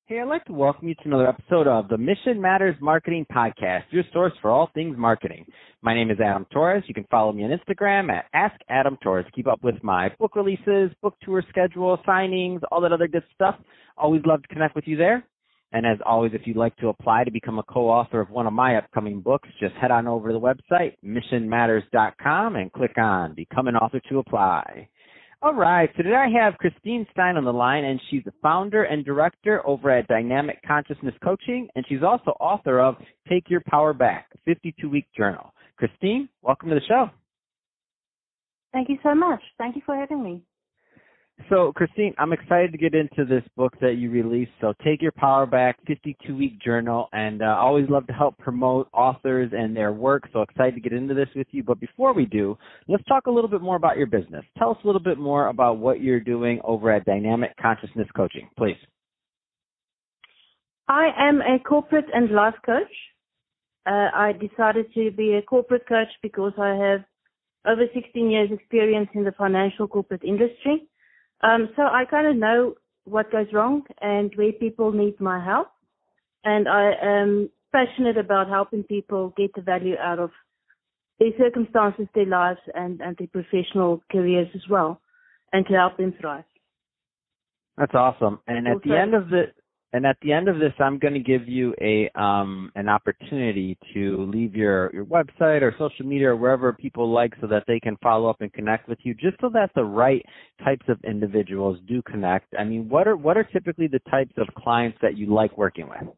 Hey, I'd like to welcome you to another episode of the Mission Matters Marketing Podcast, your source for all things marketing. My name is Adam Torres. You can follow me on Instagram at AskAdamTorres. Keep up with my book releases, book tour schedule, signings, all that other good stuff. Always love to connect with you there. And as always, if you'd like to apply to become a co-author of one of my upcoming books, just head on over to the website, missionmatters.com, and click on Become an Author to apply. All right, so today I have Steyn on the line, and she's the founder and director over at Dynamic Consciousness Coaching, and she's also author of Take Your Power Back, a 52-week journal. Steyn, welcome to the show. Thank you so much. Thank you for having me. So, Steyn, I'm excited to get into this book that you released. So, Take Your Power Back, 52-week journal, and I always love to help promote authors and their work. So excited to get into this with you. But before we do, let's talk a little bit more about your business. Tell us a little bit more about what you're doing over at Dynamic Consciousness Coaching, please. I am a corporate and life coach. I decided to be a corporate coach because I have over 16 years experience in the financial corporate industry. So I kind of know what goes wrong and where people need my help. And I am passionate about helping people get the value out of their circumstances, their lives, and their professional careers as well, and to help them thrive. That's awesome. And at the end of this, I'm going to give you an opportunity to leave your website or social media or wherever people like so that they can follow up and connect with you, just so that the right types of individuals do connect. I mean, what are typically the types of clients that you like working with?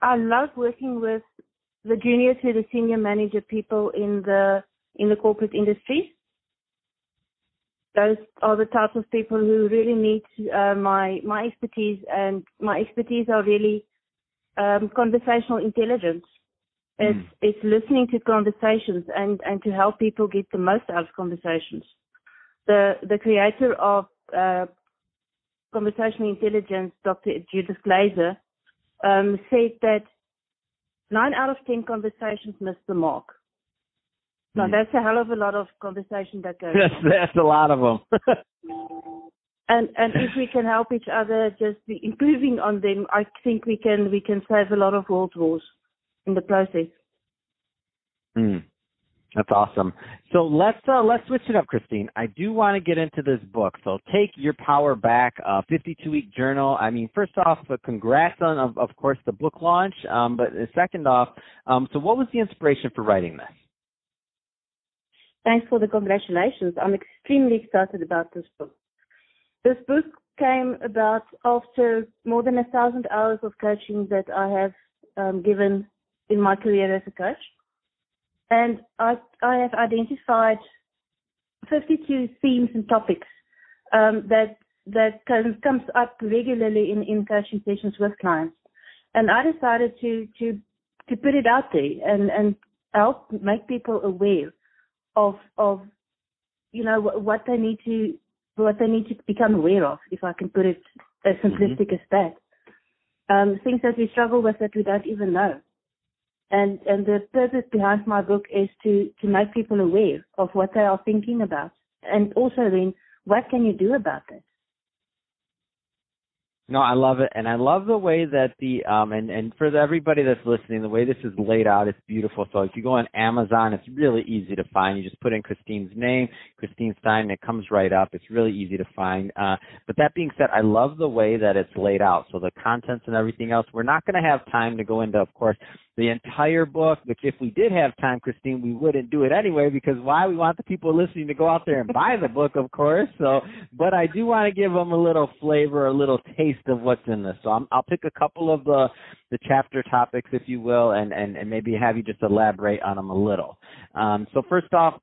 I love working with the junior to the senior manager people in the corporate industries. Those are the types of people who really need my expertise, and my expertise are really conversational intelligence. It's listening to conversations and to help people get the most out of conversations. The creator of conversational intelligence, Dr. Judith Glaser, said that 9 out of 10 conversations miss the mark. No, that's a hell of a lot of conversation that goes on. That's a lot of them. and if we can help each other just be improving on them, I think we can save a lot of world wars in the process. That's awesome. So let's switch it up, Steyn. I do want to get into this book. So Take Your Power Back, a 52-week journal. I mean, first off, congrats on, of course, the book launch. But second off, so what was the inspiration for writing this? Thanks for the congratulations. I'm extremely excited about this book. This book came about after more than 1,000 hours of coaching that I have given in my career as a coach. And I have identified 52 themes and topics that comes up regularly in coaching sessions with clients. And I decided to put it out there and help make people aware of what they need to become aware of, if I can put it as simplistic as that. Things that we struggle with that we don't even know. And the purpose behind my book is to make people aware of what they are thinking about, and also then what can you do about it. No, I love it, and I love the way that and for everybody that's listening, the way this is laid out, it's beautiful. So if you go on Amazon, it's really easy to find. You just put in Steyn's name, Steyn, and it comes right up. It's really easy to find. But that being said, I love the way that it's laid out. So the contents and everything else, we're not going to have time to go into, of course, the entire book, which if we did have time, Steyn, we wouldn't do it anyway, because why? We want the people listening to go out there and buy the book, of course. So, but I do want to give them a little flavor, a little taste of what's in this. So I'll pick a couple of the chapter topics, if you will, and maybe have you just elaborate on them a little. So first off,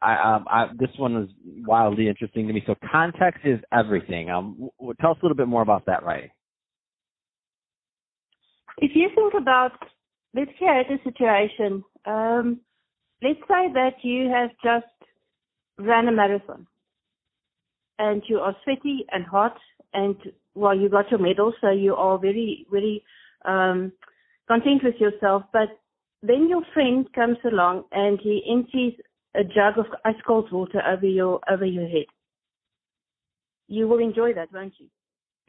this one was wildly interesting to me. So context is everything. Tell us a little bit more about that writing. If you think about, let's create a situation. Let's say that you have just ran a marathon and you are sweaty and hot, and you got your medal, so you are very, very content with yourself. But then your friend comes along and he empties a jug of ice cold water over your head. You will enjoy that, won't you?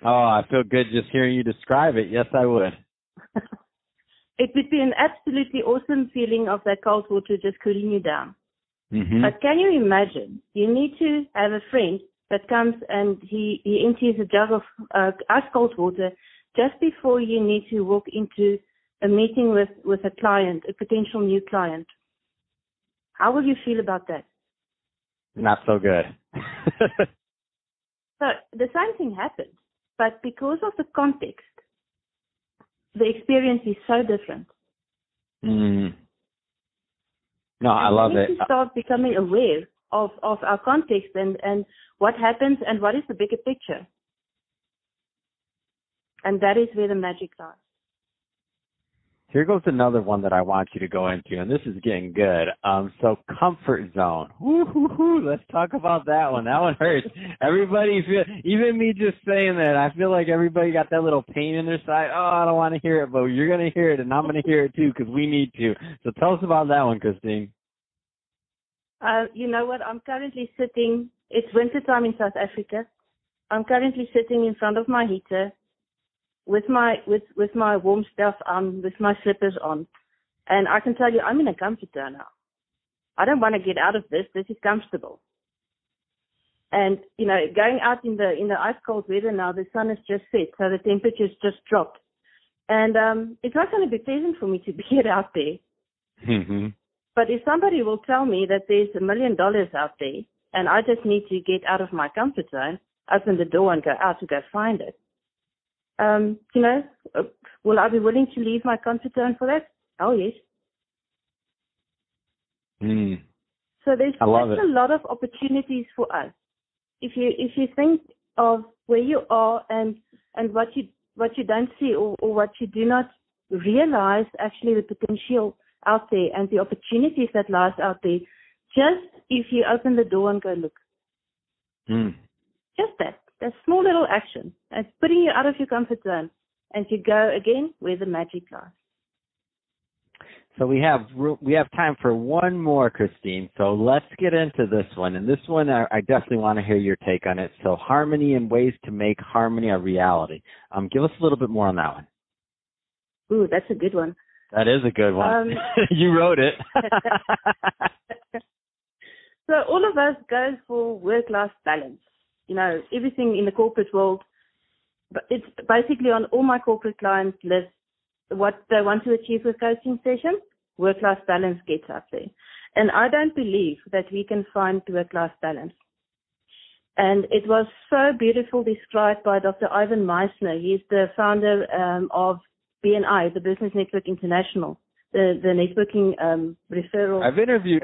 Oh, I feel good just hearing you describe it. Yes, I would. It would be an absolutely awesome feeling of that cold water just cooling you down. Mm-hmm. But can you imagine? You need to have a friend that comes and he empties a jug of ice cold water just before you need to walk into a meeting with a client, a potential new client. How will you feel about that? Not so good. So the same thing happened, but because of the context, the experience is so different. Mm. No, I love it. We need to start becoming aware of our context and what happens and what is the bigger picture. And that is where the magic lies. Here goes another one that I want you to go into, and this is getting good. So comfort zone. Woo-hoo-hoo. Let's talk about that one. That one hurts. Everybody feel, even me just saying that, I feel like everybody got that little pain in their side. Oh, I don't want to hear it, but you're going to hear it, and I'm going to hear it too because we need to. So tell us about that one, Christine. You know what? I'm currently sitting. It's wintertime in South Africa. I'm currently sitting in front of my heater with my warm stuff on, with my slippers on, and I can tell you I'm in a comfort zone now. I don't want to get out of this. This is comfortable. And you know, going out in the ice cold weather now, the sun has just set, so the temperature's just dropped, and it's not going to be pleasant for me to be out there. Mm-hmm. But if somebody will tell me that there's $1 million out there, and I just need to get out of my comfort zone, open the door and go out to go find it, you know, will I be willing to leave my comfort zone for that? Oh, yes. Mm. So there's such a lot of opportunities for us. If you think of where you are and what you don't see or what you do not realize actually the potential out there and the opportunities that lies out there, just if you open the door and go look. Mm. Just that small little action. It's putting you out of your comfort zone and you go again where the magic lies. So we have time for one more, Christine. So let's get into this one. And this one, I definitely want to hear your take on it. So harmony and ways to make harmony a reality. Give us a little bit more on that one. Ooh, that's a good one. That is a good one. You wrote it. So all of us go for work-life balance. You know, everything in the corporate world, but it's basically on all my corporate clients' list, what they want to achieve with coaching sessions, work-life balance gets up there. And I don't believe that we can find work-life balance. And it was so beautifully described by Dr. Ivan Meissner. He's the founder of BNI, the Business Network International, the networking referral. I've interviewed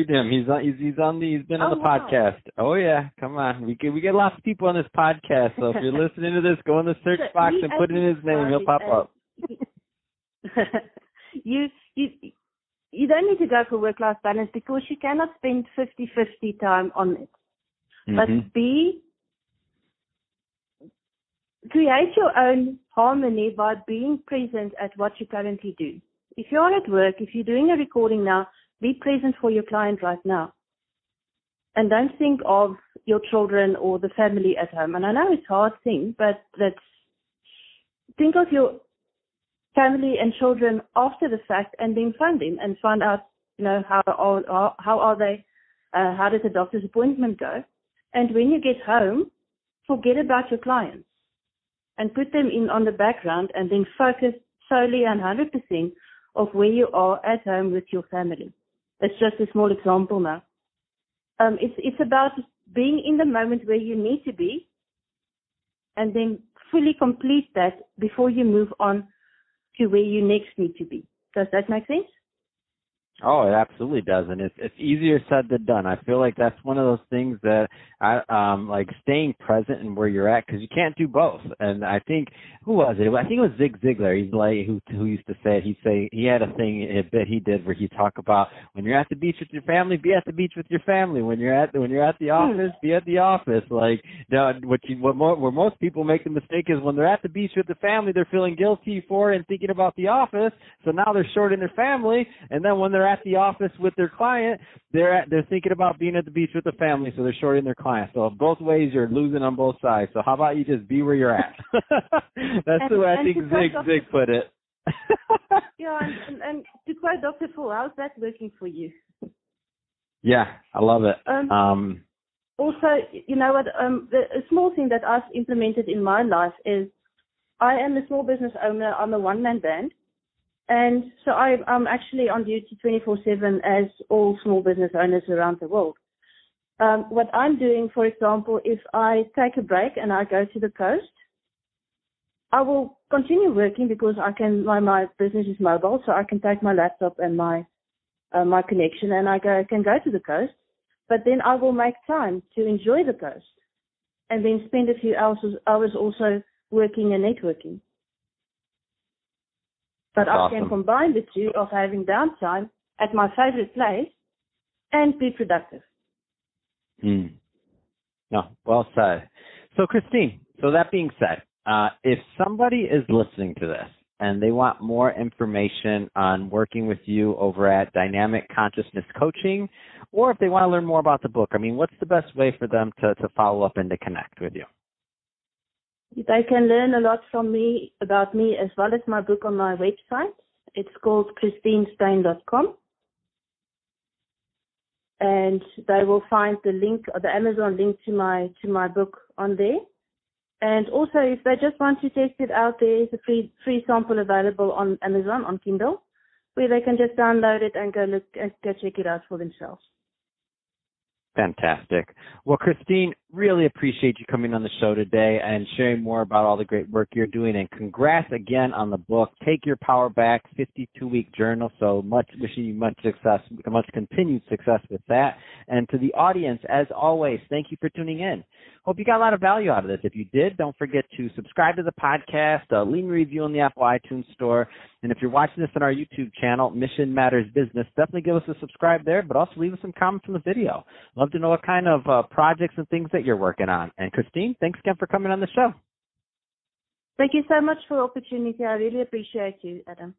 him. He's been on the podcast. Oh yeah, come on. We get lots of people on this podcast. So if you're listening to this, go in the search box and put in his name. He'll pop up. You don't need to go for work-life balance because you cannot spend 50-50 time on it. Mm-hmm. But create your own harmony by being present at what you currently do. If you're at work, if you're doing a recording now, be present for your client right now. And don't think of your children or the family at home. And I know it's a hard thing, but think of your family and children after the fact and then phone them and find out, you know, how are they, how did the doctor's appointment go? And when you get home, forget about your clients and put them in on the background and then focus solely and 100% of where you are at home with your family. It's just a small example now. It's about being in the moment where you need to be and then fully complete that before you move on to where you next need to be. Does that make sense? Oh, it absolutely does, and it's easier said than done. I feel like that's one of those things that I like staying present and where you're at, because you can't do both. And I think who was it? I think it was Zig Ziglar. He's like who used to say it. He had a bit he did where he talked about when you're at the beach with your family, be at the beach with your family. When you're at the office, be at the office. Like where most people make the mistake is when they're at the beach with the family, they're feeling guilty for and thinking about the office. So now they're short in their family, and then when they're at the office with their client, they're thinking about being at the beach with the family, so they're shorting their client. So both ways, you're losing on both sides. So how about you just be where you're at? That's the way I think Zig put it. Yeah, and to quote Dr. Phil, how's that working for you? Yeah, I love it. Also, you know what, a small thing that I've implemented in my life is I am a small business owner. I'm a one-man band. And so I'm actually on duty 24/7 as all small business owners around the world. What I'm doing, for example, if I take a break and I go to the coast, I will continue working because my business is mobile, so I can take my laptop and my connection and I can go to the coast. But then I will make time to enjoy the coast and then spend a few hours also working and networking. But I can combine the two of having downtime at my favorite place and be productive. No, well said. So, Christine, so that being said, if somebody is listening to this and they want more information on working with you over at Dynamic Consciousness Coaching, or if they want to learn more about the book, I mean, what's the best way for them to follow up and to connect with you? They can learn a lot from me, about me, as well as my book on my website. It's called ChristineSteyn.com. And they will find the link, or the Amazon link to my book on there. And also, if they just want to test it out, there is a free sample available on Amazon, on Kindle, where they can just download it and go check it out for themselves. Fantastic. Well, Christine, really appreciate you coming on the show today and sharing more about all the great work you're doing. And congrats again on the book, Take Your Power Back, 52-week journal. So wishing you much success, much continued success with that. And to the audience, as always, thank you for tuning in. Hope you got a lot of value out of this. If you did, don't forget to subscribe to the podcast, leave a review on the Apple iTunes Store. And if you're watching this on our YouTube channel, Mission Matters Business, definitely give us a subscribe there, but also leave us some comments on the video. Love to know what kind of projects and things that you're working on. And Christine, thanks again for coming on the show. Thank you so much for the opportunity. I really appreciate you, Adam.